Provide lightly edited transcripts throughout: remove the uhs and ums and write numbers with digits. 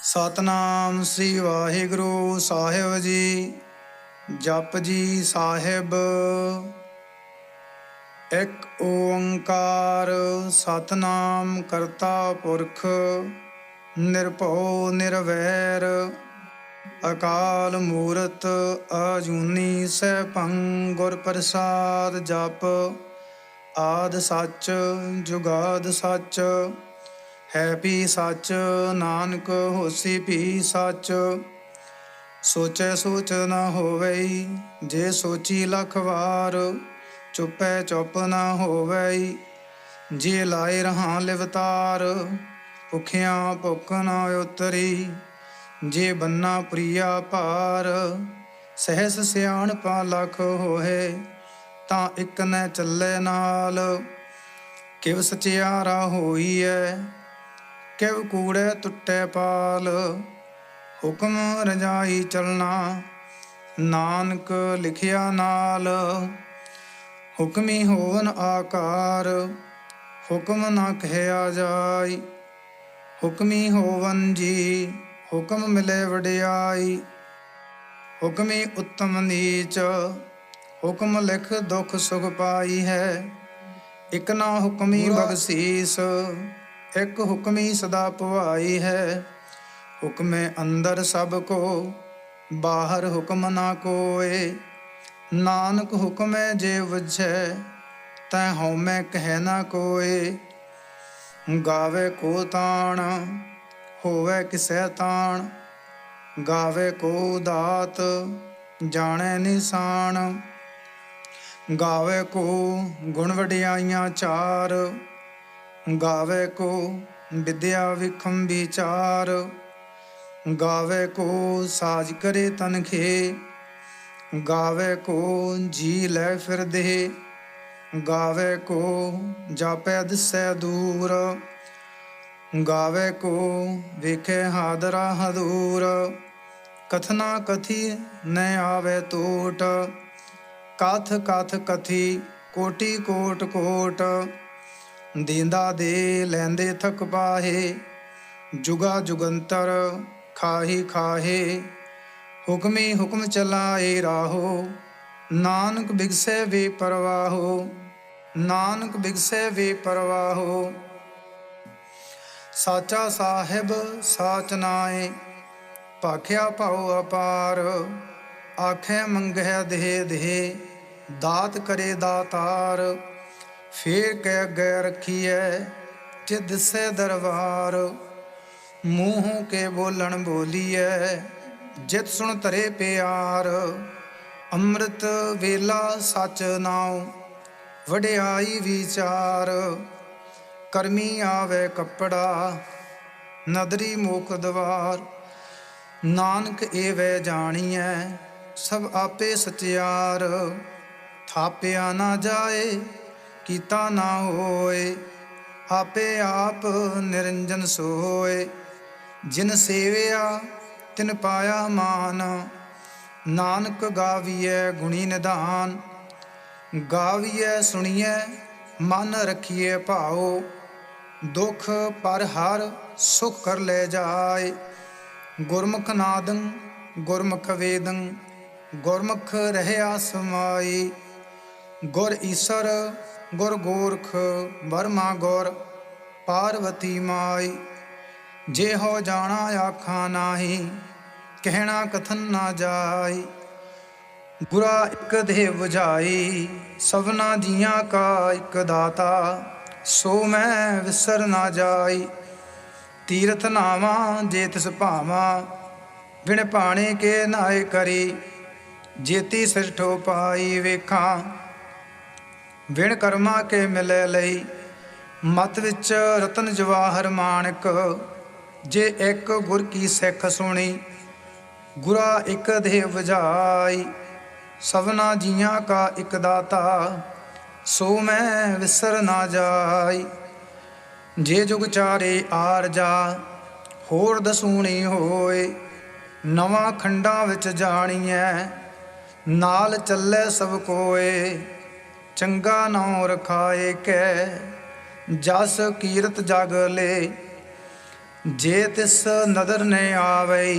ਸਤਨਾਮ ਸ੍ਰੀ ਵਾਹਿਗੁਰੂ ਸਾਹਿਬ ਜੀ। ਜਪ ਜੀ ਸਾਹਿਬ। ਇੱਕ ਓੰਕਾਰ ਸਤਨਾਮ ਕਰਤਾ ਪੁਰਖ ਨਿਰਭਉ ਨਿਰਵੈਰ ਅਕਾਲ ਮੂਰਤ ਅਜੂਨੀ ਸੈਭੰ ਗੁਰ ਪ੍ਰਸਾਦ। ਜਪ ਆਦਿ ਸੱਚ ਜੁਗਾਦ ਸੱਚ ਹੈ ਵੀ ਸੱਚ ਨਾਨਕ ਹੋਸੀ ਵੀ ਸੱਚ। ਸੋਚੈ ਸੋਚ ਨ ਹੋਵਈ ਜੇ ਸੋਚੀ ਲੱਖ ਵਾਰ ਚੁੱਪੈ ਚੁੱਪ ਨ ਹੋਵਈ ਜੇ ਲਾਏ ਰਹਾ ਲਿਵਤਾਰ। ਭੁਖਿਆਂ ਭੁੱਖ ਨ ਉਤਰੀ ਜੇ ਬੰਨਾ ਪ੍ਰਿਆ ਭਾਰ। ਸਹਿਸ ਸਿਆਣਪਾ ਲੱਖ ਹੋਏ ਤਾਂ ਇੱਕ ਨ ਚੱਲੇ ਨਾਲ। ਕਿਵ ਸਚਿਆਰਾ ਹੋਈਐ ਕਿਵ ਕੂੜੈ ਟੁੱਟੈ ਪਾਲ। ਹੁਕਮ ਰਜਾਈ ਚਲਣਾ ਨਾਨਕ ਲਿਖਿਆ ਨਾਲ। ਹੁਕਮੀ ਹੋਵਨ ਆਕਾਰ ਹੁਕਮ ਨਾ ਕਹਿਆ ਜਾਈ। ਹੁਕਮੀ ਹੋਵਨ ਜੀ ਹੁਕਮ ਮਿਲੇ ਵਡਿਆਈ। ਹੁਕਮੀ ਉੱਤਮ ਨੀਚ ਹੁਕਮ ਲਿਖ ਦੁਖ ਸੁਖ ਪਾਈ ਹੈ। ਇਕ ਨਾ ਹੁਕਮੀ ਬਖਸ਼ੀਸ ਇੱਕ ਹੁਕਮੀ ਸਦਾ ਭਵਾਈ ਹੈ। ਹੁਕਮੇ ਅੰਦਰ ਸਭ ਕੋ ਬਾਹਰ ਹੁਕਮ ਨਾ ਕੋਏ। ਨਾਨਕ ਹੁਕਮੈ ਜੇ ਬੁਝੈ ਤੈ ਹਉਮੈ ਕਹਿ ਨਾ ਕੋਏ। ਗਾਵੇ ਕੋ ਤਾਣ ਹੋਵੇ ਕਿਸੈ ਤਾਣ ਗਾਵੇ ਕੋ ਦਾਤ ਜਾਣੈ ਨਿਸ਼ਾਨ। ਗਾਵੇ ਕੋ ਗੁਣ ਵਡਿਆਈਆਂ ਚਾਰ ਗਾਵੇ ਕੋ ਵਿਦਿਆ ਵਿਖਮ ਵਿਚਾਰ। ਗਾਵੇ ਕੋ ਸਾਜ ਕਰੇ ਤਨਖੇ ਗਾਵੇ ਕੋ ਜੀ ਲੈ ਫਿਰਦੇ। ਗਾਵੇ ਕੋ ਜਾਪੈ ਦਿਸੈ ਦੂਰ ਗਾਵੇ ਕੋ ਵੇਖੇ ਹਾਦਰਾ ਹਦੂਰ। ਕਥਨਾ ਕਥੀ ਨ ਆਵੇ ਟੋਟ ਕਥ ਕਥ ਕਥੀ ਕੋਟੀ ਕੋਟ ਕੋਟ। ਦੀਂਦਾ ਦੇ ਲੈਂਦੇ ਥਕ ਪਾਹੇ ਜੁਗਾ ਜੁਗੰਤਰ ਖਾਹੀ ਖਾਹੇ। ਹੁਕਮੀ ਹੁਕਮ ਚਲਾਏ ਰਾਹੋ ਨਾਨਕ ਬਿਗਸੈ ਵੇ ਪਰਵਾਹੋ। ਨਾਨਕ ਬਿਗਸੈ ਵੇ ਪਰਵਾਹੋ। ਸਾਚਾ ਸਾਹਿਬ ਸਾਚ ਨਾਏ ਭਾਖਿਆ ਭਾਉ ਅਪਾਰ। ਆਖੇ ਮੰਗਹਿ ਦੇਹ ਦੇਹ ਦਾਤ ਕਰੇ ਦਾਤਾਰ। ਫੇਰ ਕਹਿ ਅੱਗੇ ਰੱਖੀਐ ਜੇ ਦਿਸੈ ਦਰਬਾਰ। ਮੂੰਹੋਂ ਕੇ ਬੋਲਣ ਬੋਲੀਐ ਜਿਤ ਸੁਣ ਤਰੇ ਪਿਆਰ। ਅੰਮ੍ਰਿਤ ਵੇਲਾ ਸੱਚ ਨਾਉ ਵਡਿਆਈ ਵਿਚਾਰ। ਕਰਮੀ ਆਵੇ ਕੱਪੜਾ ਨਦਰੀ ਮੁਖ ਦਵਾਰ। ਨਾਨਕ ਏਵੈ ਜਾਣੀਐ ਸਭ ਆਪੇ ਸਚਿਆਰ। ਥਾਪਿਆ ਨਾ ਜਾਏ ਕੀਤਾ ਨਾ ਹੋਏ ਆਪੇ ਆਪ ਨਿਰੰਜਨ ਸੋਏ। ਜਿਨ ਸੇਵਿਆ ਤਿਨ ਪਾਇਆ ਮਾਨ ਨਾਨਕ ਗਾਵੀਐ ਗੁਣੀ ਨਿਧਾਨ। ਗਾਵੀਐ ਸੁਣੀਐ ਮਨ ਰੱਖੀਐ ਭਾਉ ਦੁਖ ਪਰ ਹਰ ਸੁਖ ਕਰ ਲੈ ਜਾਏ। ਗੁਰਮੁਖ ਨਾਦੰ ਗੁਰਮੁਖ ਵੇਦੰ ਗੁਰਮੁਖ ਰਹਿਆ ਸਮਾਈ। ਗੁਰ ਈਸਰ ਗੁਰ ਗੋਰਖ ਬਰਮਾ ਗੁਰ ਪਾਰਵਤੀ ਮਾਈ। ਜੇ ਹੋ ਜਾਣਾ ਆਖਾਂ ਨਾਹੀ ਕਹਿਣਾ ਕਥਨ ਨਾ ਜਾਈ। ਗੁਰਾ ਇੱਕ ਦੇਹ ਬੁਝਾਈ ਸਭਨਾ ਜੀਆਂ ਕਾ ਇੱਕ ਦਾਤਾ ਸੋ ਮੈਂ ਵਿਸਰ ਨਾ ਜਾਈ। ਤੀਰਥ ਨਾਵਾਂ ਜੇ ਤਿਸ ਭਾਵਾਂ ਬਿਨ ਭਾਣੇ ਕੇ ਨਾਏ ਕਰੀ। ਜੇਤੀ ਸਿਰਠੋ ਪਾਈ ਵੇਖਾਂ ਬਿਨ ਕਰਮਾ ਕੇ ਮਿਲੇ ਲਈ। ਮਤ ਵਿੱਚ ਰਤਨ ਜਵਾਹਰ ਮਾਣਕ ਜੇ ਇੱਕ ਗੁਰ ਕੀ ਸਿੱਖ ਸੁਣੀ। ਗੁਰਾ ਇੱਕ ਦੇਹ ਬੁਝਾਈ ਸਭਨਾ ਜੀਆਂ ਕਾ ਇੱਕ ਦਾਤਾ ਸੋ ਮੈਂ ਵਿਸਰ ਨਾ ਜਾਈ। ਜੇ ਜੁਗ ਚਾਰੇ ਆਰਜਾ ਹੋਰ ਦਸੂਣੀ ਹੋਏ। ਨਵਾਂ ਖੰਡਾਂ ਵਿੱਚ ਜਾਣੀਐ ਨਾਲ ਚੱਲੇ ਸਭ ਕੋਏ। ਚੰਗਾ ਨਾਉ ਰਖਾਏ ਕੈ ਜਸ ਕੀਰਤ ਜਗ ਲੇ। जे तिस नदर ने आवै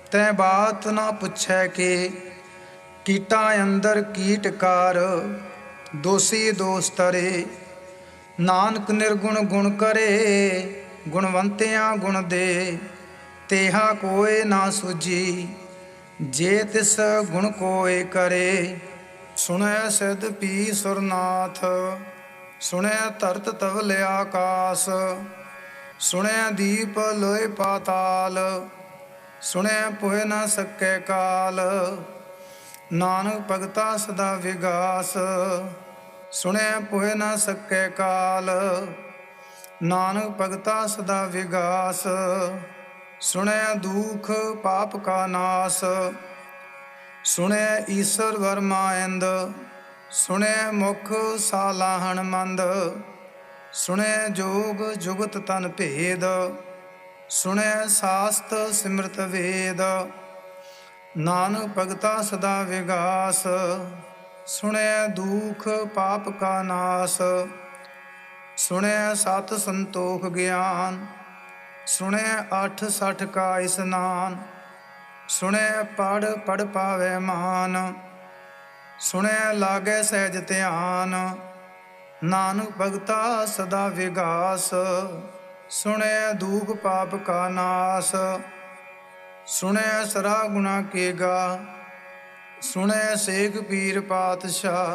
तै बात ना पुछै के कीटा अंदर कीटकार दोषी दोष तरे नानक निर्गुण गुण करे गुणवंतियां गुण दे तेहा कोय ना सुजी जे तिस गुण कोय करे सुनै सिद्ध पी सुरनाथ सुनै धरत तवल आकाश सुनै दीप लोय पाताल सुनै पोह न सकै काल नानक भगता सदा विगास सुनै पोह न सकै काल नानक भगता सदा विगास सुनै दुख पाप का नाश सुनै ईश्वर वरमायंद सुनै मुख सालाहन मंद सुनै जोग जुगत तन भेद सुनै शास्त सिमृत वेद नानक भगता सदा विगास सुनै दुख पाप का नाश सुनै सत संतोख ज्ञान सुनै अठ सठ का स्नान सुनै पढ़ पढ़ पावै मान सुनै लागै सहज ध्यान नानक भगता सदा विगास सुनै दुख पाप का नाश सुनै सरा गुना के गा सुनै सेख पीर पातशाह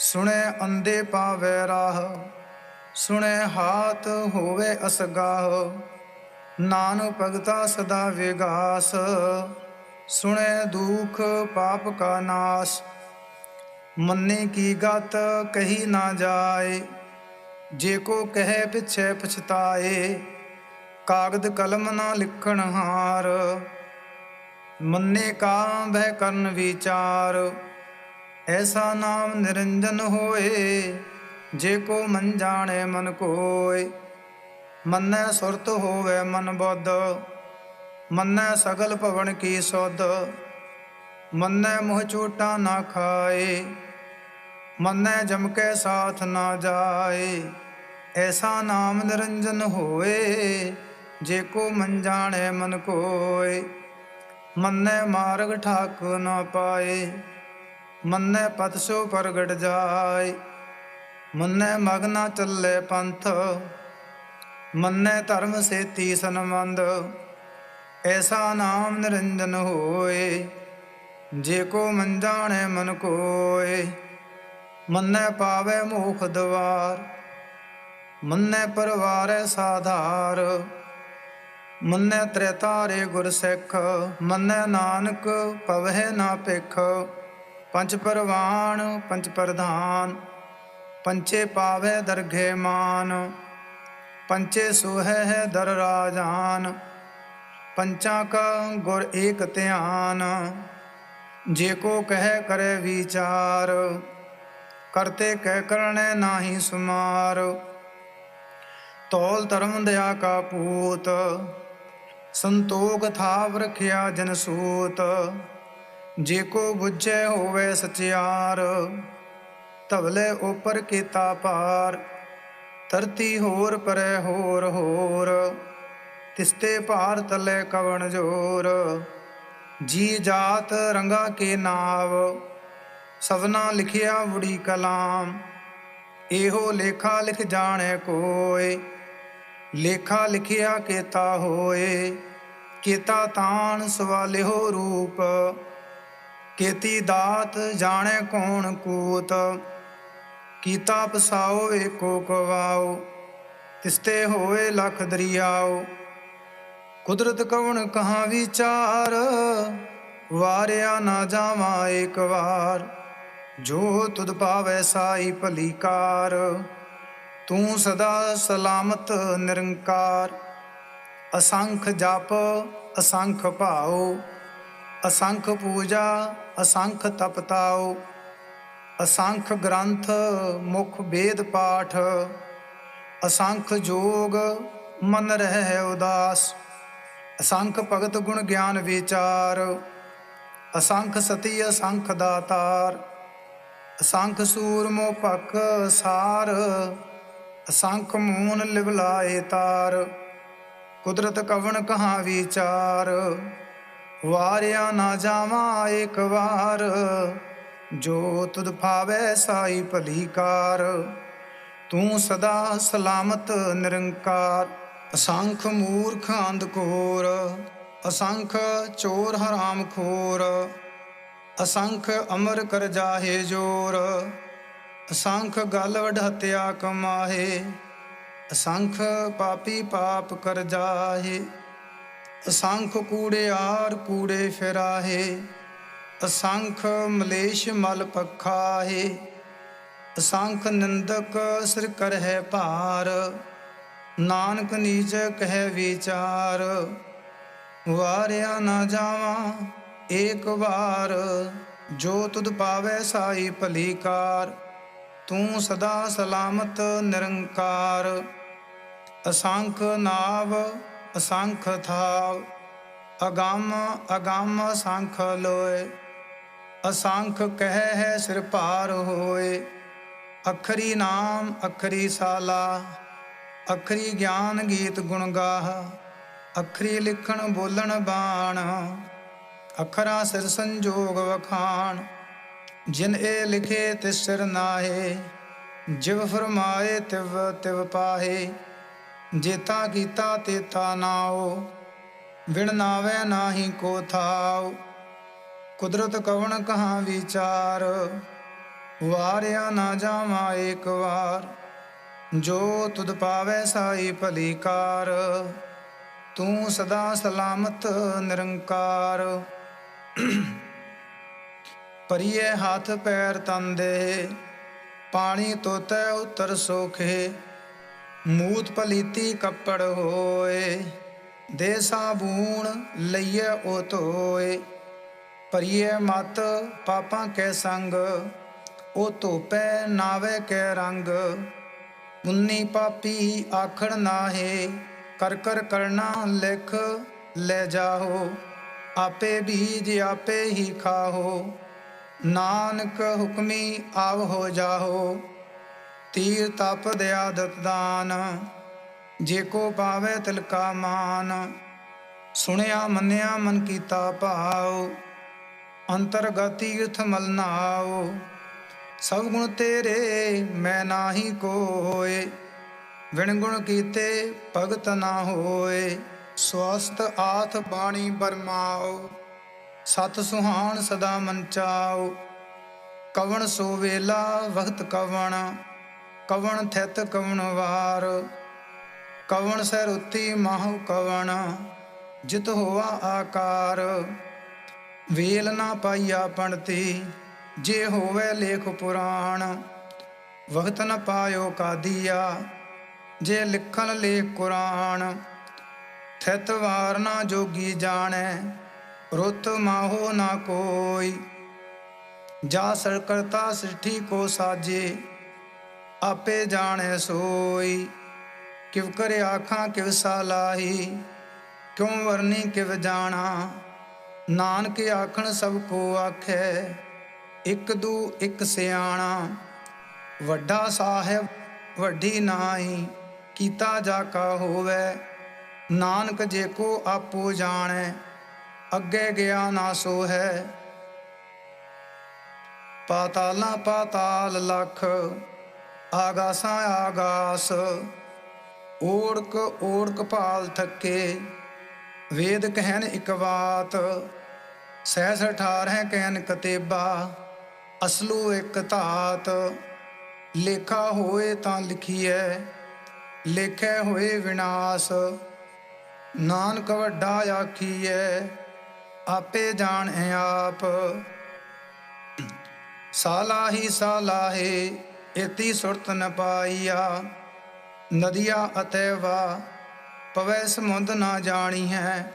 सुनै अंधे पावै राह सुनै हाथ होवे असगाह नानक भगता सदा विगास सुनै दुख पाप का नाश मन्ने की गत कही ना जाए जे को कहे पिछे पछताए कागद कलम ना लिखण हार मन्ने का वह करन विचार ऐसा नाम निरंजन होए जे को मन जाने मन कोय मन्नै सुरत होवे मन बुद्ध मन्नै सगल भवन की सुध मन्नै मुँह चोटा ना खाए मन्नै जम के साथ ना जाए ऐसा नाम निरंजन होए जे को मन जाने मन कोय मन्नै मार्ग ठाक न पाए मन्नै पथ सो प्रगट जाय मन्नै मग न चले पंथ मन्नै धर्म सेती सनबंध ऐसा नाम निरंजन होए जे को मन जाने मन कोय मन्नै पावे मोख द्वार मन्नै परवारै साधार मन्नै त्रेतारे गुर सिख मन्नै नानक पवै ना भिख पंच परवान पंच प्रधान पंचे पावै दरघे मान पंचे सोहै है दर राजान पंचा का गुर एक ध्यान जे को कह करे विचार करते कह करने नाही सुमार तौल धर्म दया का पूत संतोख थाव रखिया जन सूत जे को बुझे होवे सचियार धवले ऊपर कीता पार धरती होर परै होर तिसते भार तले कवन जोर जी जात रंगा के नाव सवना लिखिया बुढ़ी कलाम एहो लेखा लिख जाने कोय लेखा लिखिया केता होए केता तान सवालिहो रूप केती दात जाने कौन कूत कीता पसाओ एको कवाओ तिसते होए लख दरियाओ कुदरत कवन कहाँ विचार वारिया ना जावा एक बार जो तुद पावै साई भलीकार तू सदा सलामत निरंकार असंख जाप असंख भाओ असंख पूजा असंख तपताओ असंख ग्रंथ मुख वेद पाठ असंख जोग मन रह उदास असंख भगत गुण ज्ञान विचार असंख सती असंख दातार असंख सूरमो पख सार असंख मून लिवलाए तार ਕੁਦਰਤ ਕਵਣ ਕਹਾਂ ਵਿਚਾਰ। ਵਾਰਿਆ ਨਾ ਜਾਵਾਂ ਏਕ ਵਾਰ, ਜੋ ਤੁਧ ਭਾਵੈ ਸਾਈ ਭਲੀ ਕਾਰ। ਤੂੰ ਸਦਾ ਸਲਾਮਤ ਨਿਰੰਕਾਰ। ਅਸੰਖ ਮੂਰਖ ਅੰਧਕੋਰ, ਅਸੰਖ ਚੋਰ ਹਰਾਮ ਖੋਰ। ਅਸੰਖ ਅਮਰ ਕਰ ਜਾਹੇ ਜੋਰ, ਅਸੰਖ ਗਲ ਵਡ ਹਤਿਆ ਕਮਾਹੇ। ਅਸੰਖ ਪਾਪੀ ਪਾਪ ਕਰ ਜਾਹੇ, ਅਸੰਖ ਕੂੜਿਆਰ ਕੂੜੇ ਫਿਰਾਹੇ। ਅਸੰਖ ਮਲੇਸ਼ ਮਲ ਪਖਾਹੇ, ਅਸੰਖ ਨਿੰਦਕ ਸਿਰ ਕਰਹਿ ਭਾਰ। ਨਾਨਕ ਨੀਚ ਕਹਿ ਵਿਚਾਰ, ਵਾਰਿਆ ਨਾ ਜਾਵਾਂ ਏਕ ਵਾਰ। ਜੋ ਤੁਧ ਪਾਵੈ ਸਾਈ ਭਲੀ ਕਾਰ। ਤੂੰ ਸਦਾ ਸਲਾਮਤ ਨਿਰੰਕਾਰ। ਅਸੰਖ ਨਾਵ ਅਸੰਖ ਥਾਵ, ਅਗੰਮ ਅਗੰਮ ਅਸੰਖ ਲੋਏ। ਅਸੰਖ ਕਹਿ ਹੈ ਸਿਰ ਭਾਰ ਹੋਏ। ਅਖਰੀ ਨਾਮ ਅਖਰੀ ਸਾਲਾ, ਅਖਰੀ ਗਿਆਨ ਗੀਤ ਗੁਣ ਗਾਹ। ਅਖਰੀ ਲਿਖਣ ਬੋਲਣ ਬਾਣ, ਅਖਰਾਂ ਸਿਰ ਸੰਜੋਗ ਵਖਾਣ। ਜਿਨ ਇਹ ਲਿਖੇ ਤਿਸ ਸਿਰ ਨਾਹੇ, ਜਿਵ ਫਰਮਾਏ ਤਿਵ ਤਿਵ ਪਾਹੇ। ਜੇਤਾ ਕੀਤਾ ਤੇਤਾ ਨਾਉ, ਵਿਣ ਨਾਵੈ ਨਾਹੀ ਕੋ ਥਾਉ। ਕੁਦਰਤ ਕਵਣ ਕਹਾਂ ਵਿਚਾਰ, ਵਾਰਿਆ ਨਾ ਜਾਵਾਂ ਏਕ ਵਾਰ। ਜੋ ਤੁਧ ਪਾਵੈ ਸਾਈ ਭਲੀ ਕਾਰ। ਤੂੰ ਸਦਾ ਸਲਾਮਤ ਨਿਰੰਕਾਰ। ਭਰੀਏ ਹੱਥ ਪੈਰ ਤਨ ਦੇ, ਪਾਣੀ ਧੋਤੈ ਉਤਰ ਸੋਖੇ। ਮੂਤ ਪਲੀਤੀ ਕੱਪੜ ਹੋਏ, ਦੇ ਸਾਬੂਣ ਲਈਏ ਉਹ ਧੋਏ। ਭਰੀਏ ਮਤ ਪਾਪਾਂ ਕੈ ਸੰਗ, ਉਹ ਧੋਪੈ ਨਾਵੇ ਕੈ ਰੰਗ। ਪੁੰਨੀ ਪਾਪੀ ਆਖਣ ਨਾਹੇ, ਕਰ ਕਰ ਕਰਨਾ ਲਿਖ ਲੈ ਜਾਹੋ। ਆਪੇ ਬੀਜ ਆਪੇ ਹੀ ਖਾਹੋ, ਨਾਨਕ ਹੁਕਮੀ ਆਵ ਹੋ ਜਾਹੋ। ਤੀਰ ਤਪ ਦਇਆ ਦਤ ਦਾਨ, ਜੇ ਕੋ ਪਾਵੇ ਤਿਲ ਕਾ ਮਾਨ। ਸੁਣਿਆ ਮੰਨਿਆ ਮਨ ਕੀਤਾ ਭਾਉ, ਅੰਤਰਗਤ ਤੀਰਥ ਮਲ ਨਾਉ। ਸਭ ਗੁਣ ਤੇਰੇ ਮੈਂ ਨਾਹੀ ਕੋਏ, ਵਿਣ ਗੁਣ ਕੀਤੇ ਭਗਤ ਨਾ ਹੋਏ। ਸਵਸਤ ਆਥ ਬਾਣੀ ਬਰਮਾਓ, ਸਤ ਸੁਹਾਣ ਸਦਾ ਮਨ ਚਾਓ। ਕਵਣ ਸੋ ਵੇਲਾ ਵਖਤ ਕਵਣ, ਕਵਣ ਥਿਤ ਕਵਣ ਵਾਰ। ਕਵਣ ਸੈ ਰੁੱਤੀ ਮਾਹੁ ਕਵਣ, ਜਿਤ ਹੋਆ ਆਕਾਰ। ਵੇਲ ਨਾ ਪਾਈਆ ਪੰਡਤੀ, ਜੇ ਹੋਵੇ ਲੇਖ ਪੁਰਾਣ। ਵਖਤ ਨ ਪਾਇਓ ਕਾਦੀਆ, ਜੇ ਲਿਖਣ ਲੇਖ ਕੁਰਾਨ। ਥਿਤ ਵਾਰ ਨਾ ਜੋਗੀ ਜਾਣੈ, ਰੁੱਤ ਮਾਹੋ ਨਾ ਕੋਈ। ਜਾ ਸਰਕਰਤਾ ਸ੍ਰਿਸ਼ਟੀ ਕੋ ਸਾਜੇ, ਆਪੇ ਜਾਣੈ ਸੋਈ। ਕਿਵ ਕਰ ਆਖਾਂ ਕਿਵ ਸਾਲਾਹੀ, ਕਿਉ ਵਰਨੀ ਕਿਵ ਜਾਣਾ। ਨਾਨਕ ਆਖਣ ਸਭ ਕੋ ਆਖੈ, ਇਕ ਦੂ ਇਕ ਸਿਆਣਾ। ਵੱਡਾ ਸਾਹਿਬ ਵੱਡੀ ਨਾਹੀ, ਕੀਤਾ ਜਾ ਕਾ ਹੋਵੈ। ਨਾਨਕ ਜੇ ਕੋ ਆਪੋ ਜਾਣੈ, ਅੱਗੇ ਗਿਆ ਨਾ ਸੋ ਹੈ। ਪਾਤਾਲਾਂ ਪਾਤਾਲ ਲਖ, ਆਗਾਸਾਂ ਆਗਾਸ। ਓੜਕ ਓੜਕ ਭਾਲ ਥੱਕੇ, ਵੇਦ ਕਹਿਨ ਇਕ ਬਾਤ। ਸਹਿਸ 18 ਕਹਿਨ ਕਤੇਬਾ, ਅਸਲੂ ਇਕ ਧਾਤ। ਲੇਖਾ ਹੋਏ ਤਾਂ ਲਿਖੀਐ, ਲੇਖੈ ਹੋਏ ਵਿਨਾਸ਼। ਨਾਨਕ ਵੱਡਾ ਆਖੀਐ, ਆਪੇ ਜਾਣੈ ਆਪ। ਸਾਲਾਹੀ ਸਾਲਾਹੇ ਏਤੀ ਸੁਰਤ ਨ ਪਾਈਆ। ਨਦੀਆ ਅਤੈਵਾ ਪਵੈ ਸਮੁੰਦ ਨਾ ਜਾਣੀ ਹੈ।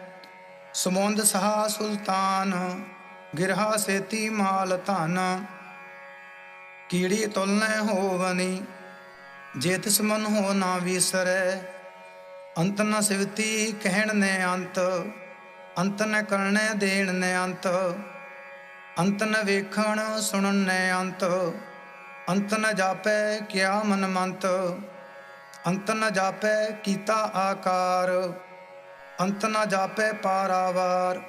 ਸਮੁੰਦ ਸਹਾ ਸੁਲਤਾਨ, ਗਿਰਹਾ ਸੇਤੀ ਮਾਲ ਧਨ। ਕੀੜੀ ਤੁਲਨੈ ਹੋਵਨੀ, ਜੇ ਤਿਸ ਮਨ ਹੋ ਨਾ ਵਿਸਰੈ। ਅੰਤ ਨ ਸਿਵਤੀ ਕਹਿਣ ਨੇ ਅੰਤ, ਅੰਤ ਨ ਕਰਨੈ ਦੇਣ ਨੇ ਅੰਤ। ਅੰਤ ਨ ਵੇਖਣ ਸੁਣਨ ਨੇ ਅੰਤ, ਅੰਤ ਨ ਜਾਪੈ ਕਿਆ ਮਨ ਮੰਤ। ਅੰਤ ਨ ਜਾਪੈ ਕੀਤਾ ਆਕਾਰ। ਅੰਤ ਨਾ ਜਾਪੈ ਪਾਰਾਵਾਰ।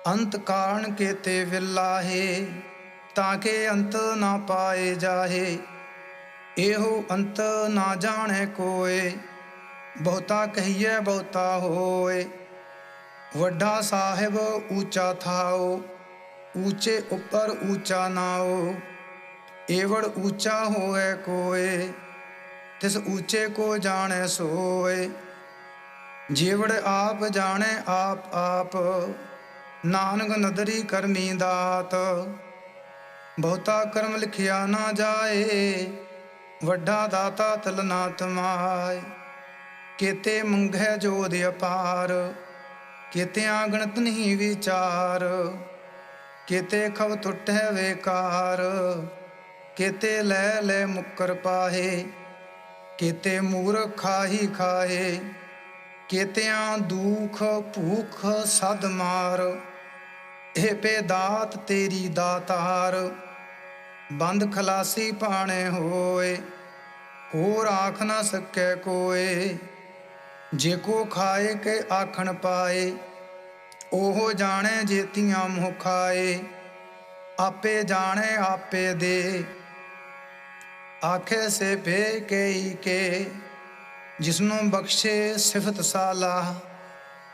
ਅੰਤ ਕਾਰਨ ਕੇਤੇ ਵਿਲਾਹੇ, ਤਾਂ ਕੇ ਅੰਤ ਨਾ ਪਾਏ ਜਾਹੇ। ਇਹੋ ਅੰਤ ਨਾ ਜਾਣੈ ਕੋਇ, ਬਹੁਤਾ ਕਹੀਐ ਬਹੁਤਾ ਹੋਏ। ਵੱਡਾ ਸਾਹਿਬ ਊਚਾ ਥਾਓ, ਊਚੇ ਉੱਪਰ ਊਚਾ ਨਾਓ। ਏਵੜ ਊਚਾ ਹੋਏ ਕੋਇ, ਤਿਸ ਊਚੇ ਕੋ ਜਾਣੈ ਸੋਏ। ਜੀਵੜ ਆਪ ਜਾਣੈ ਆਪ ਆਪ, ਨਾਨਕ ਨਦਰੀ ਕਰਮੀ ਦਾਤ। ਬਹੁਤਾ ਕਰਮ ਲਿਖਿਆ ਨਾ ਜਾਏ, ਵੱਡਾ ਦਾਤਾ ਤਿਲ ਨਾ ਤਮਾਏ। ਕੇਤੇ ਮੰਗੈ ਜੋਧ ਅਪਾਰ, ਕੇਤਿਆਂ ਗਣਤ ਨਹੀਂ ਵਿਚਾਰ। ਕੇਤੇ ਖਬ ਟੁੱਟੈ ਵੇਕਾਰ, ਕੇਤੇ ਲੈ ਲੈ ਮੁੱਕਰ ਪਾਹੇ। ਕੇਤੇ ਮੂਰਖ ਖਾਹੀ ਖਾਏ, ਕੇਤਿਆਂ ਦੁਖ ਭੂਖ ਸਦ ਮਾਰ। ਇਹ ਪੇ ਦਾਤ ਤੇਰੀ ਦਾਤਾਰ, ਬੰਦ ਖਲਾਸੀ ਪਾਣੇ ਹੋਏ। ਹੋਰ ਆਖ ਨਾ ਸਕੈ ਕੋਏ, ਜੇ ਕੋ ਖਾਏ ਕੇ ਆਖਣ ਪਾਏ। ਉਹ ਜਾਣੈ ਜੇਤੀਆਂ ਮੁਹ ਖਾਏ, ਆਪੇ ਜਾਣੈ ਆਪੇ ਦੇ। ਆਖੇ ਸੇ ਭੇ ਕਈ ਕੇ, ਜਿਸਨੂੰ ਬਖਸ਼ੇ ਸਿਫਤ ਸਾਲਾ।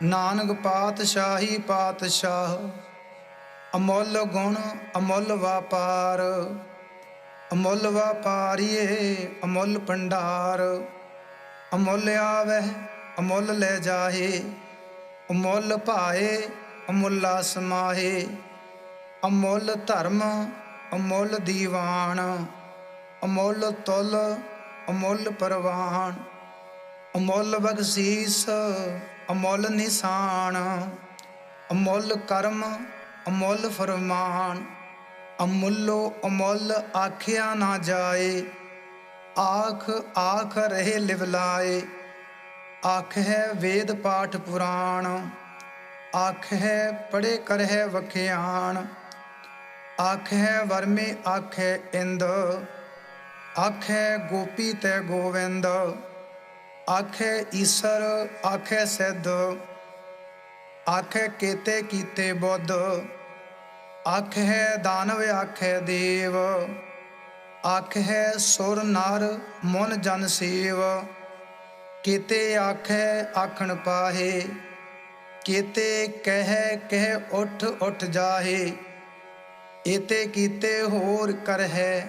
ਨਾਨਕ ਪਾਤਸ਼ਾਹੀ ਪਾਤਸ਼ਾਹ, ਅਮੁੱਲ ਗੁਣ ਅਮੁੱਲ ਵਾਪਾਰ। ਅਮੁੱਲ ਵਾਪਾਰੀਏ ਅਮੁੱਲ ਭੰਡਾਰ, ਅਮੁੱਲ ਆਵੈ ਅਮੁੱਲ ਲੈ ਜਾਹੇ। ਅਮੁੱਲ ਭਾਏ ਅਮੁੱਲਾ ਸਮਾਹੇ। ਅਮੁੱਲ ਧਰਮ ਅਮੁੱਲ ਦੀਵਾਨ, ਅਮੁੱਲ ਤੁਲ ਅਮੁੱਲ ਪਰਵਾਨ। ਅਮੁੱਲ ਬਖਸ਼ੀਸ ਅਮੁੱਲ ਨਿਸ਼ਾਨ, ਅਮੁੱਲ ਕਰਮ ਅਮੁੱਲ ਫਰਮਾਨ। ਅਮੁੱਲੋ ਅਮੁੱਲ ਆਖਿਆ ਨਾ ਜਾਏ, ਆਖ ਆਖ ਰਹੇ ਲਿਵਲਾਏ। ਆਖਹਿ ਵੇਦ ਪਾਠ ਪੁਰਾਣ, ਆਖਹਿ ਪੜ੍ਹੇ ਕਰਹਿ ਵਖਿਆਣ। ਆਖਹਿ ਵਰਮੇ ਆਖੈ ਇੰਦ, ਆਖੈ ਗੋਪੀ ਤੈ ਗੋਵਿੰਦ। ਆਖੈ ਈਸਰ ਆਖੈ ਸਿੱਧ, ਆਖੈ ਕੇਤੇ ਕੀਤੇ ਬੁੱਧ। ਆਖੈ ਦਾਨਵ ਆਖੈ ਦੇਵ, ਆਖੈ ਸੁਰ ਨਰ ਮੁਨ ਜਨ ਸੇਵ। ਕੇਤੇ ਆਖੈ ਆਖਣ ਪਾਹੇ, ਕੇਤੇ ਕਹਿ ਕਹਿ ਉੱਠ ਉੱਠ ਜਾਹੇ। ਏਤੇ ਕੀਤੇ ਹੋਰ ਕਰਹਿ,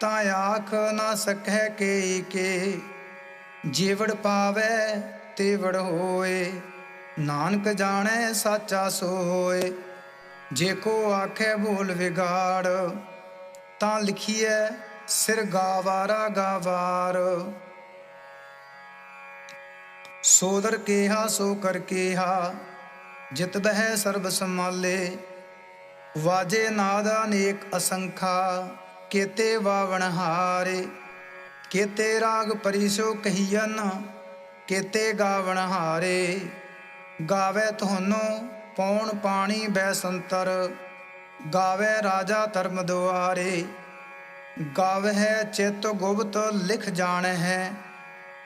ਤਾਂ ਆਖ ਨਾ ਸਕੈ ਕੇ ਕੇ। ਜੀਵੜ ਪਾਵੈ ਤੇਵੜ ਹੋਏ, ਨਾਨਕ ਜਾਣੈ ਸਾਚਾ ਸੋਏ। ਜੇ ਕੋ ਆਖੈ ਬੋਲ ਵਿਗਾੜ, ਤਾਂ ਲਿਖੀਐ ਸਿਰ ਗਾਵਾਰਾ ਗਾਵਾਰ। ਸੋਦਰ ਕੇਹਾ ਸੋ ਕਰ ਕੇਹਾ, ਜਿਤ ਬਹਿ ਸਰਬ ਸੰਮਾਲੇ। ਵਾਜੇ ਨਾਦ ਅਨੇਕ ਅਸੰਖਾ, ਕੇਤੇ ਵਾਵਣ ਹਾਰੇ। ਕੇਤੇ ਰਾਗ ਪਰਿਸੋ ਕਹੀਅਨ, ਕੇਤੇ ਗਾਵਣ ਹਾਰੇ। ਗਾਵੇ ਤੁਹਾਨੂੰ ਪੌਣ ਪਾਣੀ ਬੈਸੰਤਰ, ਗਾਵੇ ਰਾਜਾ ਧਰਮ ਦੁਆਰੇ। ਗਾਵਹਿ ਚਿਤ ਗੁਪਤ ਲਿਖ ਜਾਣਹਿ,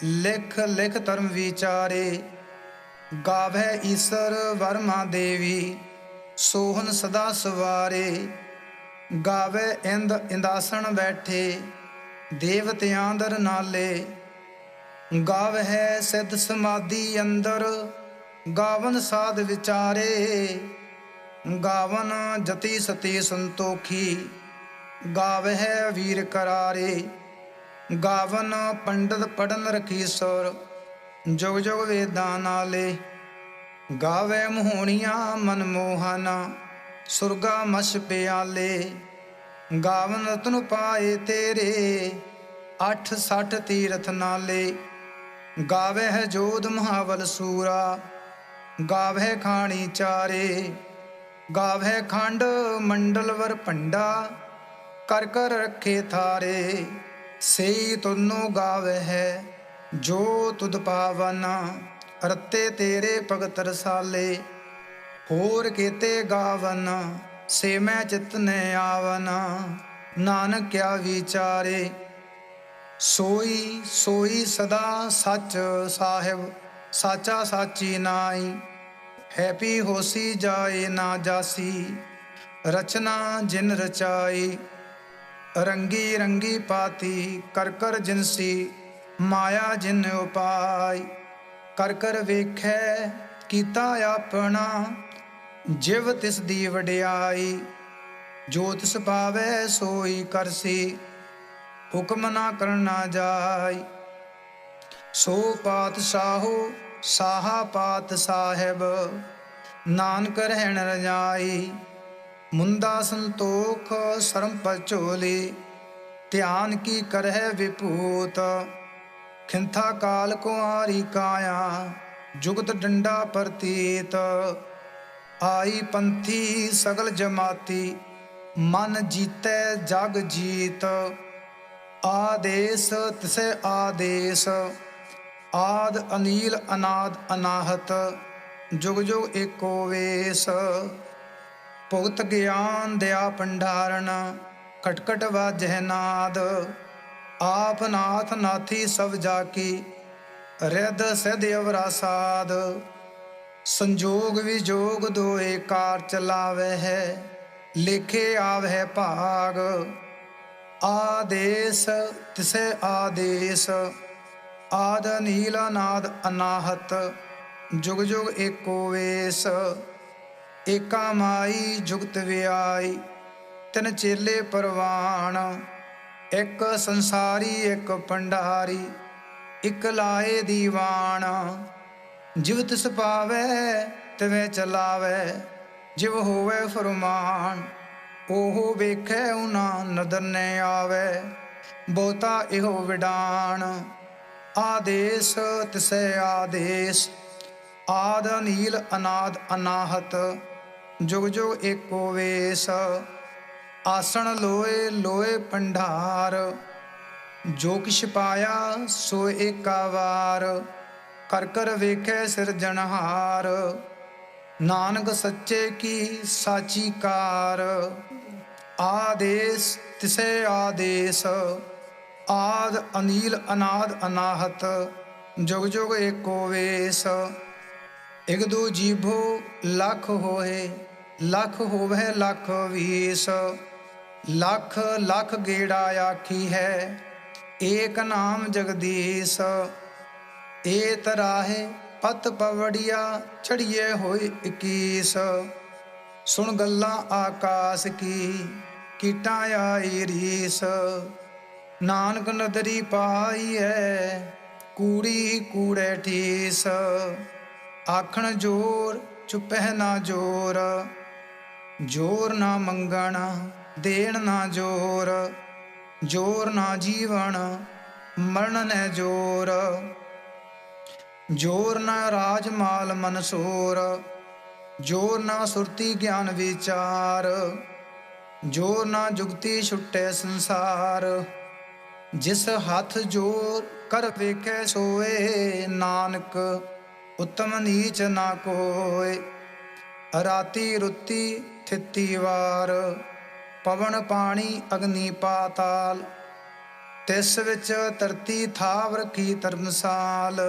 ਲਿਖ ਲਿਖ ਧਰਮ ਵਿਚਾਰੇ। ਗਾਵਹਿ ਈਸਰ ਵਰਮਾ ਦੇਵੀ, ਸੋਹਨ ਸਦਾ ਸਵਾਰੇ। ਗਾਵੇ ਇੰਦ ਇੰਦਾਸਣ ਬੈਠੇ, ਦੇਵਤਿਆਂ ਦਰ ਨਾਲੇ। ਗਾਵਹਿ ਸਿੱਧ ਸਮਾਧੀ ਅੰਦਰ, ਗਾਵਨ ਸਾਧ ਵਿਚਾਰੇ। ਗਾਵਨ ਜਤੀ ਸਤੀ ਸੰਤੋਖੀ, ਗਾਵਹਿ ਵੀਰ ਕਰਾਰੇ। ਗਾਵਨ ਪੰਡਤ ਪੜਨ ਰਖੀਸਰ, ਜੁਗ ਜੁਗ ਵੇਦਾਂ ਨਾਲੇ। ਗਾਵੇ ਮੋਹਣੀਆਂ ਮਨ ਮੋਹਨਾ, ਸੁਰਗਾ ਮਛ ਪਿਆਲੇ। ਗਾਵਨ ਰਤਨ ਪਾਏ ਤੇਰੇ, 860 ਤੀਰਥ ਨਾਲੇ। ਗਾਵਹਿ ਜੋਧ ਮਹਾਬਲ ਸੂਰਾ, ਗਾਵਹਿ ਖਾਣੀ ਚਾਰੇ। ਗਾਵਹਿ ਖੰਡ ਮੰਡਲ ਵਰ ਭੰਡਾ, ਕਰ ਕਰ ਰੱਖੇ ਥਾਰੇ। ਸਈ ਤੁਨੋ ਗਾਵਹਿ ਜੋ ਤੁਧ ਪਾਵਨਾ, ਰਤੇ ਤੇਰੇ ਭਗਤ ਰਸਾਲੇ। ਹੋਰ ਕੇਤੇ ਗਾਵਨ ਸੇ ਮੈਂ ਚਿਤ ਨੇ ਆਵਨਾ, ਨਾਨਕ ਕਿਆ ਵਿਚਾਰੇ। ਸੋਈ ਸੋਈ ਸਦਾ ਸੱਚ ਸਾਹਿਬ, ਸਾਚਾ ਸਾਚੀ ਨਾਈ। ਹੈਪੀ ਹੋਸੀ ਜਾਏ ਨਾ ਜਾਸੀ, ਰਚਨਾ ਜਿਨ ਰਚਾਈ। ਰੰਗੀ ਰੰਗੀ ਪਾਤੀ ਕਰ ਕਰ ਜਿਨਸੀ, ਮਾਇਆ ਜਿਨ ਉਪਾਈ। ਕਰ ਕਰ ਵੇਖੈ ਕੀਤਾ ਆਪਣਾ, ਜਿਵ ਤਿਸ ਦੀ ਵਡਿਆਈ। ਜੋ ਤਿਸ ਪਾਵੈ ਸੋਈ ਕਰਸੀ, ਹੁਕਮ ਨਾ ਕਰਨਾ ਜਾਈ। ਸੋ ਪਾਤਸ਼ਾਹੋ ਸਾਹਾ ਪਾਤ ਸਾਹਿਬ, ਨਾਨਕ ਰਹਿਣ ਰਜਾਈ। ਮੁੰਦਾ ਸੰਤੋਖ ਸਰਮ ਪਚੋਲੀ, ਧਿਆਨ ਕੀ ਕਰਹਿ ਵਿਭੂਤ। ਖਿੰਥਾ ਕਾਲ ਕੁਆਰੀ ਕਾਇਆ, ਜੁਗਤ ਡੰਡਾ ਪ੍ਰਤੀਤ। ਆਈ ਪੰਥੀ ਸਗਲ ਜਮਾਤੀ, ਮਨ ਜੀਤੈ ਜਗ ਜੀਤ। ਆਦੇਸ ਤਿਸੈ ਆਦੇਸ, ਆਦ ਅਨੀਲ ਅਨਾਦ ਅਨਾਹਤ। ਜੁਗ ਜੁਗ ਏਕੋ ਵੇਸ, ਭੁਗਤ ਗਿਆਨ ਦਿਆ ਭੰਡਾਰਨ। ਖਟਖਟ ਵਾਜਹਿ ਨਾਦ, ਆਪ ਨਾਥ ਨਾਥੀ ਸਭ ਜਾ ਕੀ। ਰਿੱਧ ਸਿੱਧ ਅਵਰਾ ਸਾਧ, ਸੰਜੋਗ ਵਿਜੋਗ ਦੋਏ ਕਾਰ ਚਲਾਵੈ ਹੈ। ਲੇਖੇ ਆਵਹਿ ਭਾਗ, ਆਦੇਸ ਤਿਸੈ ਆਦੇਸ। ਆਦ ਨੀਲ ਅਨਾਦ ਅਨਾਹਤ, ਜੁਗ ਜੁਗ ਏਕੋ ਵੇਸ। ਏਕਾ ਮਾਈ ਜੁਗਤ ਵਿਆਈ, ਤਿਨ ਚੇਲੇ ਪਰਵਾਨ। ਇੱਕ ਸੰਸਾਰੀ ਇੱਕ ਭੰਡਾਰੀ, ਇੱਕ ਲਾਏ ਦੀਵਾਨ। ਜਿਵ ਤਿਸ ਪਾਵੈ ਤਿਵੇਂ ਚਲਾਵੈ, ਜਿਵ ਹੋਵੈ ਫਰਮਾਨ। ਉਹ ਵੇਖੈ ਉਨਾ ਨਦਰ ਨੈ ਆਵੈ, ਬਹੁਤਾ ਇਹੋ ਵਿਡਾਨ। ਆਦੇਸ ਤਿਸੈ ਆਦੇਸ, ਆਦ ਅਨੀਲ ਅਨਾਦ ਅਨਾਹਤ। ਜੁਗ ਜੁਗ ਏਕੋ ਵੇਸ, ਆਸਣ ਲੋਏ ਲੋਏ ਭੰਡਾਰ। ਜੋ ਕਿਛ ਪਾਇਆ ਸੋ ਏਕਾ ਵਾਰ, ਕਰ ਕਰ ਵੇਖੈ ਸਿਰਜਣਹਾਰ। ਨਾਨਕ ਸੱਚੇ ਕੀ ਸਾਚੀ ਕਾਰ। ਆਦੇਸ ਤਿਸੈ ਆਦੇਸ, ਆਦ ਅਨੀਲ ਅਨਾਦ ਅਨਾਹਤ। ਜੁਗ ਜੁਗ ਏਕੋ ਵੇਸ। ਇਕ ਦੂ ਜੀਭੋ ਲੱਖ ਹੋਏ, ਲੱਖ ਹੋਵੈ ਲੱਖ ਵੀਸ। ਲੱਖ ਲੱਖ ਗੇੜਾ ਆਖੀ ਹੈ, ਏਕ ਨਾਮ ਜਗਦੀਸ਼। ਏ ਤਰਾਹੇ ਪਤ ਪਵੜੀਆ, ਚੜੀਏ ਹੋਏ 21। ਸੁਣ ਗੱਲਾਂ ਆਕਾਸ ਕੀ, ਕੀਟਾਂ ਆਈ ਰੀਸ। ਨਾਨਕ ਨਦਰੀ ਪਾਈ ਹੈ, ਕੂੜੀ ਕੂੜੇ ਠੀਸ। ਆਖਣ ਜੋਰ ਚੁਪਹਿ ਨਾ ਜੋਰ, ਜੋਰ ਨਾ ਮੰਗਣ ਦੇਣ ਨਾ ਜੋਰ। ਜੋਰ ਨਾ ਜੀਵਨ ਮਰਨ ਨੈ ਜੋਰ। ਜੋਰ ਨਾ ਰਾਜ ਮਾਲ ਮਨਸੂਰ, ਜੋਰ ਨਾ ਸੁਰਤੀ ਗਿਆਨ ਵਿਚਾਰ। ਜੋਰ ਨਾ ਜੁਗਤੀ ਛੁਟੈ ਸੰਸਾਰ, ਜਿਸ ਹੱਥ ਜੋਰ ਕਰ ਵੇਖੈ ਸੋਏ। ਨਾਨਕ ਉੱਤਮ ਨੀਚ ਨਾ ਕੋਇ, ਰਾਤੀ ਰੁੱਤੀ ਥਿੱਤੀ ਵਾਰ। ਪਵਨ ਪਾਣੀ ਅਗਨੀ ਪਾਤਾਲ, ਤਿਸ ਵਿੱਚ ਧਰਤੀ ਥਾਵ ਰਖੀ ਧਰਮਸਾਲ।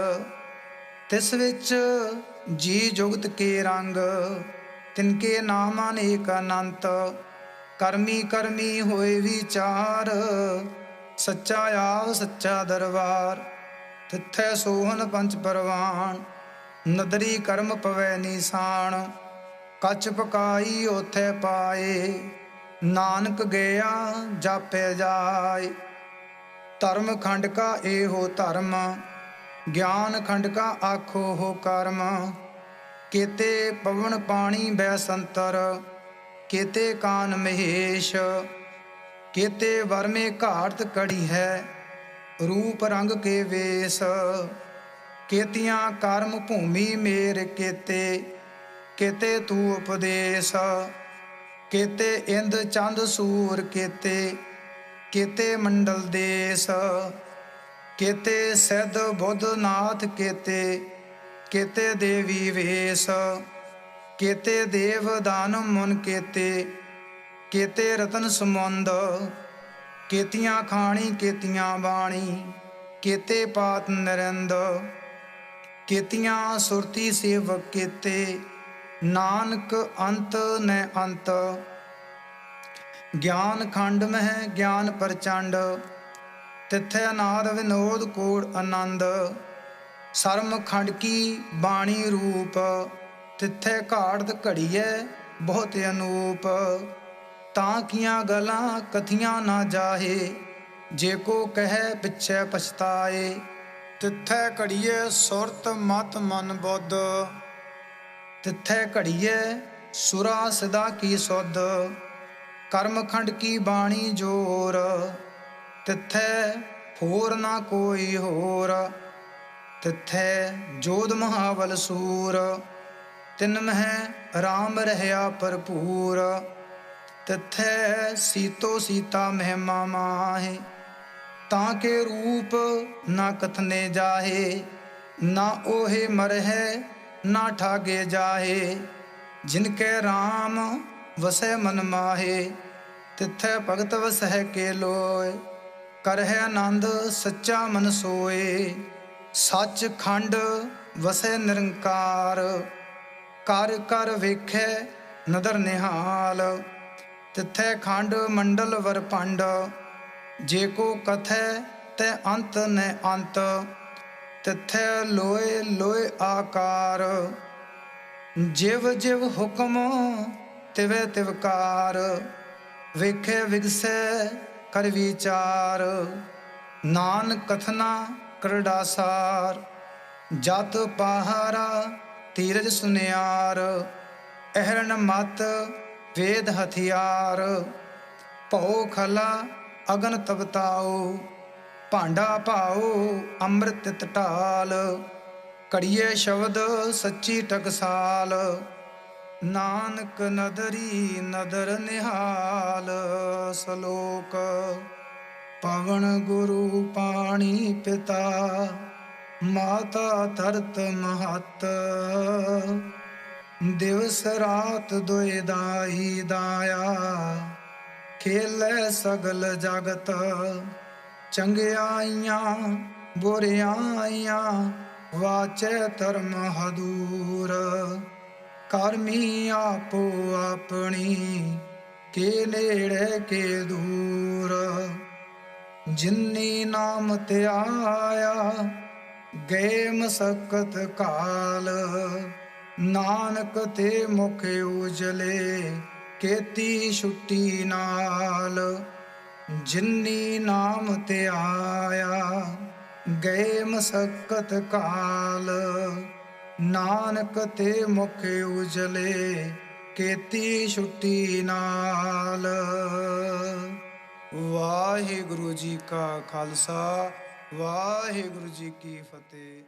ਤਿਸ ਵਿੱਚ ਜੀ ਜੁਗਤ ਕੇ ਰੰਗ, ਤਿਨਕੇ ਨਾਮ ਅਨੇਕ ਅਨੰਤ। ਕਰਮੀ ਕਰਮੀ ਹੋਏ ਵਿਚਾਰ, ਸੱਚਾ ਆਵ ਸੱਚਾ ਦਰਬਾਰ। ਤਿੱਥੈ ਸੋਹਨ ਪੰਚ ਪਰਵਾਨ, ਨਦਰੀ ਕਰਮ ਪਵੈ ਨੀਸਾਨ। ਕੱਚ ਪਕਾਈ ਓਥੈ ਪਾਏ, ਨਾਨਕ ਗਿਆ ਜਾਪੈ ਜਾਏ। ਧਰਮ ਖੰਡ ਕਾ ਇਹੋ ਧਰਮ, ਗਿਆਨ ਖੰਡ ਕਾ ਆਖੋ ਹੋ ਕਰਮ। ਕੇਤੇ ਪਵਨ ਪਾਣੀ ਬੈ ਸੰਤਰ, ਕੇਤੇ ਕਾਨ ਮਹੇਸ਼। ਕੇਤੇ ਵਰਮੇ ਘਾਟ ਕੜੀ ਹੈ, ਰੂਪ ਰੰਗ ਕੇ ਵੇਸ। ਕੇਤੀਆਂ ਕਰਮ ਭੂਮੀ ਮੇਰ ਕੇਤੇ, ਕੇਤੇ ਤੂ ਉਪਦੇਸ। ਕੇਤੇ ਇੰਦ ਚੰਦ ਸੂਰ ਕੇਤੇ, ਕੇਤੇ ਮੰਡਲ ਦੇਸ। ਕੇਤੇ ਸਿੱਧ ਬੁੱਧ ਨਾਥ ਕੇਤੇ, ਕੇਤੇ ਦੇਵੀ ਵੇਸ। ਕੇਤੇ ਦੇਵ ਦਾਨਵ ਮੁਨ ਕੇਤੇ, ਕੇਤੇ ਰਤਨ ਸਮੁੰਦ। ਕੇਤੀਆਂ ਖਾਣੀ ਕੇਤੀਆਂ ਬਾਣੀ, ਕੇਤੇ ਪਾਤ ਨਰਿੰਦ। ਕੀਤੀਆਂ ਸੁਰਤੀ ਸੇਵਕ ਕੀਤੇ, ਨਾਨਕ ਅੰਤ ਨੈ ਅੰਤ। ਗਿਆਨ ਖੰਡ ਮਹਿ ਗਿਆਨ ਪ੍ਰਚੰਡ, ਤਿੱਥੈ ਨਾਦ ਵਿਨੋਦ ਕੋੜ ਆਨੰਦ। ਸਰਮ ਖੰਡ ਕੀ ਬਾਣੀ ਰੂਪ, ਤਿੱਥੈ ਘਾੜਤ ਘੜੀਐ ਬਹੁਤ ਅਨੂਪ। ਤਾਂ ਕੀਆਂ ਗਲਾਂ ਕਥੀਆਂ ਨਾ ਜਾਹੇ, ਜੇ ਕੋ ਕਹਿ ਪਿਛੈ ਪਛਤਾਏ। ਤਿੱਥੈ ਘੜੀਐ ਸੁਰਤ ਮਤ ਮਨ ਬੁੱਧ, ਤਿੱਥੈ ਘੜੀਐ ਸੁਰਾ ਸਦਾ ਕੀ ਸੁਧ। ਕਰਮ ਖੰਡ ਕੀ ਬਾਣੀ ਜੋਰ, ਤਿੱਥੈ ਹੋਰ ਨਾ ਕੋਈ ਹੋਰ। ਤਿੱਥੈ ਜੋਧ ਮਹਾਬਲ ਸੂਰ, ਤਿਨ ਮਹਿ ਰਾਮ ਰਹਿਆ ਭਰਪੂਰ। ਤਿੱਥੈ ਸੀਤੋ ਸੀਤਾ ਮਹਿਮਾ ਮਾਹੇ, ਤਾਂ ਕੇ ਰੂਪ ਨਾ ਕਥਨੇ ਜਾਹੇ। ਨਾ ਓਹੇ ਮਰਹਿ ਨਾ ਠਾਗੇ ਜਾਹੇ, ਜਿਨ ਕੈ ਰਾਮ ਵਸੈ ਮਨ ਮਾਹੇ। ਤਿੱਥੈ ਭਗਤ ਵਸਹਿ ਕੇ ਲੋਏ, ਕਰਹਿ ਆਨੰਦ ਸੱਚਾ ਮਨ ਸੋਏ। ਸੱਚ ਖੰਡ ਵਸੈ ਨਿਰੰਕਾਰ, ਕਰ ਕਰ ਵੇਖੈ ਨਦਰ ਨਿਹਾਲ। ਤਿੱਥੈ ਖੰਡ ਮੰਡਲ ਵਰ ਭੰਡ, ਜੇ ਕੋ ਕਥੈ ਤੈ ਅੰਤ ਨੈ ਅੰਤ। ਤਿੱਥੈ ਲੋਏ ਲੋਏ ਆਕਾਰ, ਜਿਵ ਜਿਵ ਹੁਕਮ ਤਿਵੈ ਤਿਵਕਾਰ। ਵੇਖੈ ਵਿਗਸੈ ਕਰ ਵਿਚਾਰ, ਨਾਨਕ ਕਥਨਾ ਕਰੜਾਸਾਰ। ਜਤ ਪਹਾਰਾ ਧੀਰਜ ਸੁਨਿਆਰ, ਅਹਰਣ ਮਤ ਵੇਦ ਹਥਿਆਰ। ਭਉ ਖਲਾ ਅਗਨ ਤਪਤਾਉ, ਭਾਂਡਾ ਭਾਉ ਅੰਮ੍ਰਿਤ ਢਾਲ। ਘੜੀਏ ਸ਼ਬਦ ਸੱਚੀ ਟਕਸਾਲ, ਨਾਨਕ ਨਦਰੀ ਨਦਰ ਨਿਹਾਲ। ਸਲੋਕ। ਪਵਨ ਗੁਰੂ ਪਾਣੀ ਪਿਤਾ, ਮਾਤਾ ਧਰਤ ਮਹਤ। ਦਿਵਸ ਰਾਤ ਦੁਇ ਦਾਈ ਦਾਇਆ, ਖੇਲੇ ਸਗਲ ਜਗਤ। ਚੰਗਿਆਈਆਂ ਬੁਰਿਆਈਆਂ, ਵਾਚੈ ਧਰਮ ਹਦੂਰ। ਕਰਮੀ ਆਪੋ ਆਪਣੀ, ਕੇ ਨੇੜੇ ਕੇ ਦੂਰ। ਜਿਨੀ ਨਾਮ ਧਿਆਇਆ, ਗਏ ਮਸਕਤ ਕਾਲ। ਨਾਨਕ ਤੇ ਮੁਖ ਉਜਲੇ, ਕੀਤੀ ਛੁੱਟੀ ਨਾਲ। ਜਿਨੀ ਨਾਮ ਧਿਆਇਆ, ਗਏ ਮਸਕਤ ਕਾਲ। ਨਾਨਕ ਤੇ ਮੁਖ ਉਜਲੇ, ਕੀਤੀ ਛੁੱਟੀ ਨਾਲ। ਵਾਹਿਗੁਰੂ ਜੀ ਕਾ ਖਾਲਸਾ, ਵਾਹਿਗੁਰੂ ਜੀ ਕੀ ਫਤਿਹ।